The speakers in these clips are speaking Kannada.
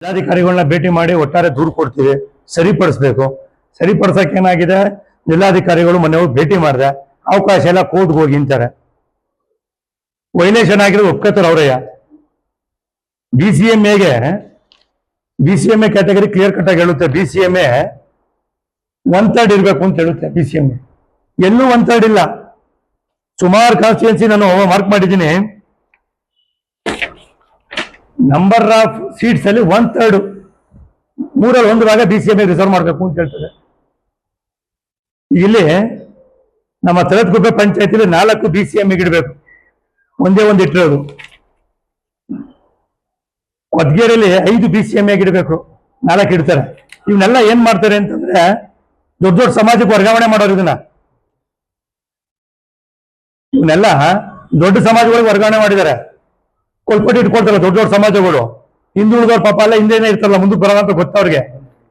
ಜಿಲ್ಲಾಧಿಕಾರಿಗಳನ್ನ ಭೇಟಿ ಮಾಡಿ ಒಟ್ಟಾರೆ ದೂರು ಕೊಡ್ತೀವಿ, ಸರಿಪಡಿಸ್ಬೇಕು. ಸರಿಪಡಿಸಕ್ಕೆ ಏನಾಗಿದೆ, ಜಿಲ್ಲಾಧಿಕಾರಿಗಳು ಮೊನ್ನೆ ಹೋಗಿ ಭೇಟಿ ಮಾಡಿದೆ, ಅವಕಾಶ ಎಲ್ಲ ಕೋರ್ಟ್ಗೆ ಹೋಗಿ ಅಂತಾರೆ. ವೈಲೇಷನ್ ಆಗಿರೋದು ಒಪ್ಕೋತಾರೆ ಅವರಯ್ಯ. BCMA ಕ್ಯಾಟಗರಿ ಕ್ಲಿಯರ್ ಕಟ್ ಆಗಿ ಹೇಳುತ್ತೆ. BCMA 1/3 ಇರಬೇಕು ಅಂತ ಹೇಳುತ್ತೆ. BCMA ಎಲ್ಲೂ 1/3 ಇಲ್ಲ. ಸುಮಾರು ಕಾನ್ಸ್ಟಿಟ್ಯೂನ್ಸಿ ನಾನು ಮಾರ್ಕ್ ಮಾಡಿದ್ದೀನಿ. ನಂಬರ್ ಆಫ್ ಸೀಟ್ಸ್ ಅಲ್ಲಿ 1/3 3/1 ಭಾಗ BCMA ರಿಸರ್ವ್ ಮಾಡಬೇಕು ಅಂತ ಹೇಳ್ತದೆ. ಇಲ್ಲಿ ನಮ್ಮ ತಳತ್ಗುಪ್ಪೆ ಪಂಚಾಯತಿಲಿ 4 BCMA ಇಡಬೇಕು, ಒಂದೇ ಒಂದು ಇಟ್ಟಿರೋದು. ಕೊದ್ಗೇರಿಯಲ್ಲಿ 5 BCMA ಇಡಬೇಕು, 4 ಇಡ್ತಾರೆ. ಇವನ್ನೆಲ್ಲ ಏನ್ ಮಾಡ್ತಾರೆ ಅಂತಂದ್ರೆ ದೊಡ್ಡ ದೊಡ್ಡ ಸಮಾಜಕ್ಕೆ ವರ್ಗಾವಣೆ ಮಾಡೋರು. ಇವನ್ನೆಲ್ಲ ದೊಡ್ಡ ಸಮಾಜಗಳಿಗೆ ವರ್ಗಾವಣೆ ಮಾಡಿದ್ದಾರೆ. ಕೊಲ್ಪಟ್ಟಿ ಇಟ್ಕೊಳ್ತಾರಲ್ಲ ದೊಡ್ಡ ದೊಡ್ಡ ಸಮಾಜಗಳು, ಹಿಂದುಳಿದವ್ರ ಪಾಪ ಎಲ್ಲ ಹಿಂದೆನೇ ಇರ್ತಾರಲ್ಲ, ಮುಂದಕ್ಕೆ ಬರೋಣ ಅಂತ ಗೊತ್ತವ್ರಿಗೆ.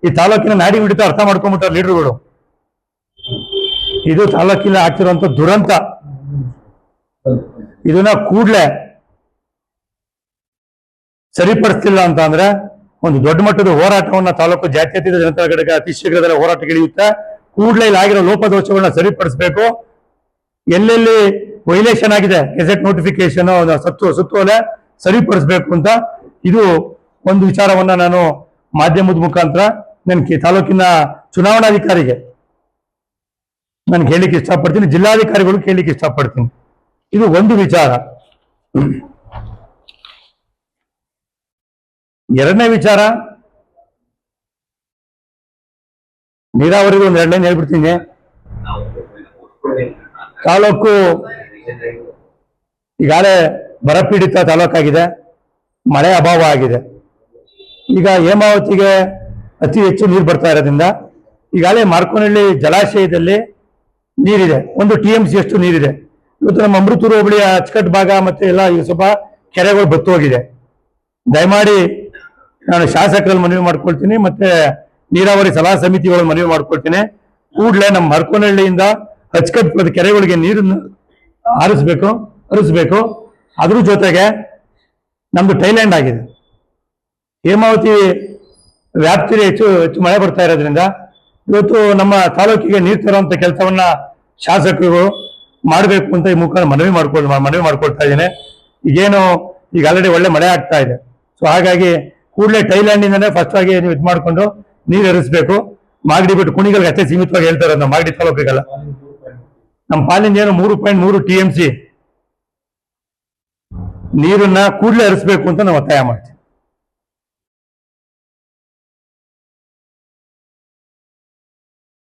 ಈ ತಾಲೂಕಿನ ನಾಡಿ ಹಿಡಿತ ಅರ್ಥ ಮಾಡ್ಕೊಂಡ್ಬಿಟ್ಟಾರೆ ಲೀಡರ್ಗಳು. ಇದು ತಾಲೂಕಿನ ಆಗ್ತಿರುವಂತ ದುರಂತ. ಇದನ್ನ ಕೂಡ್ಲೆ ಸರಿಪಡಿಸ್ತಿಲ್ಲ ಅಂತ ಅಂದ್ರೆ ಒಂದು ದೊಡ್ಡ ಮಟ್ಟದ ಹೋರಾಟವನ್ನ ತಾಲೂಕು ಜಾತ್ಯತೀತ ಜನತಾ ಘಟಕ ಅತಿ ಶೀಘ್ರದಲ್ಲೇ ಹೋರಾಟಗಿಳಿಯುತ್ತೆ. ಕೂಡ್ಲೆ ಇಲ್ಲಿ ಆಗಿರೋ ಲೋಪದೋಷಗಳನ್ನ ಸರಿಪಡಿಸಬೇಕು. ಎಲ್ಲೆಲ್ಲಿ ವೈಲೇಷನ್ ಆಗಿದೆ, ಗೆಜೆಟ್ ನೋಟಿಫಿಕೇಶನ್ ಸುತ್ತೋಲೆ ಸರಿಪಡಿಸಬೇಕು ಅಂತ ಇದು ಒಂದು ವಿಚಾರವನ್ನ ನಾನು ಮಾಧ್ಯಮದ ಮುಖಾಂತರ ನನ್ನ ತಾಲೂಕಿನ ಚುನಾವಣಾಧಿಕಾರಿಗೆ ನಾನು ಕೇಳಲಿಕ್ಕೆ ಇಷ್ಟಪಡ್ತೀನಿ, ಜಿಲ್ಲಾಧಿಕಾರಿಗಳು ಕೇಳಲಿಕ್ಕೆ ಇಷ್ಟಪಡ್ತೀನಿ. ಇದು ಒಂದು ವಿಚಾರ. ಎರಡನೇ ವಿಚಾರ, ನೀರಾವರಿಗೆ ಒಂದು 2 ಲೈನ್ ಹೇಳ್ಬಿಡ್ತೀನಿ. ತಾಲೂಕು ಈಗಾಗಲೇ ಬರಪೀಡಿತ ತಾಲೂಕಾಗಿದೆ, ಮಳೆ ಅಭಾವ ಆಗಿದೆ. ಈಗ ಹೇಮಾವತಿಗೆ ಅತಿ ಹೆಚ್ಚು ನೀರು ಬರ್ತಾ ಇರೋದ್ರಿಂದ ಈಗಾಗಲೇ ಮಾರ್ಕೋನಹಳ್ಳಿ ಜಲಾಶಯದಲ್ಲಿ ನೀರಿದೆ, 1 TMC ಅಷ್ಟು ನೀರಿದೆ. ಇವತ್ತು ನಮ್ಮ ಅಮೃತೂರು ಹೋಬಳಿಯ ಅಚ್ಚುಕಟ್ಟು ಭಾಗ ಮತ್ತೆ ಎಲ್ಲ ಈಗ ಸ್ವಲ್ಪ ಕೆರೆಗಳು ಬತ್ತು ಹೋಗಿದೆ. ದಯಮಾಡಿ ನಾನು ಶಾಸಕರಲ್ಲಿ ಮನವಿ ಮಾಡ್ಕೊಳ್ತೀನಿ, ಮತ್ತೆ ನೀರಾವರಿ ಸಲಹಾ ಸಮಿತಿಗಳಲ್ಲಿ ಮನವಿ ಮಾಡ್ಕೊಳ್ತೀನಿ. ಕೂಡಲೇ ನಮ್ಮ ಮಾರ್ಕೋನಹಳ್ಳಿಯಿಂದ ಅಚ್ಚುಕಟ್ಟು ಕೆರೆಗಳಿಗೆ ನೀರನ್ನು ಹರಿಸ್ಬೇಕು. ಅದ್ರ ಜೊತೆಗೆ ನಮ್ದು ಟೈಲ್ಯಾಂಡ್ ಆಗಿದೆ. ಹೇಮಾವತಿ ವ್ಯಾಪ್ತಿಯಲ್ಲಿ ಹೆಚ್ಚು ಮಳೆ ಬರ್ತಾ ಇರೋದ್ರಿಂದ ಇವತ್ತು ನಮ್ಮ ತಾಲೂಕಿಗೆ ನೀರು ತರುವಂತ ಕೆಲಸವನ್ನ ಶಾಸಕರು ಮಾಡಬೇಕು ಅಂತ ಈ ಮುಖಾಂತರ ಮನವಿ ಮಾಡ್ಕೊಳ್ತಾ ಇದ್ದೇನೆ. ಈಗೇನು ಈಗ ಆಲ್ರೆಡಿ ಒಳ್ಳೆ ಮಳೆ ಆಗ್ತಾ ಇದೆ. ಸೊ ಹಾಗಾಗಿ ಕೂಡಲೇ ಟೈಲ್ಯಾಂಡ್ ಇಂದಾನೆ ಫಸ್ಟ್ ಆಗಿ ನೀವು ಇದು ಮಾಡ್ಕೊಂಡು ನೀರು ಹರಿಸ್ಬೇಕು. ಮಾಗಡಿ ಬಿಟ್ಟು ಕುಣಿಗಲ್ಗೆ ಅಷ್ಟೇ ಸೀಮಿತವಾಗಿ ಹೇಳ್ತಾರೆ, ನಾವು ಮಾಗಡಿ ತಾಲೂಕಿಗಲ್ಲ. ನಮ್ಮ ಪಾಲಿಂದ ಏನು 3.3 TMC ನೀರನ್ನ ಕೂಡಲೇ ಹರಿಸ್ಬೇಕು ಅಂತ ನಾವು ಒತ್ತಾಯ ಮಾಡ್ತೀವಿ.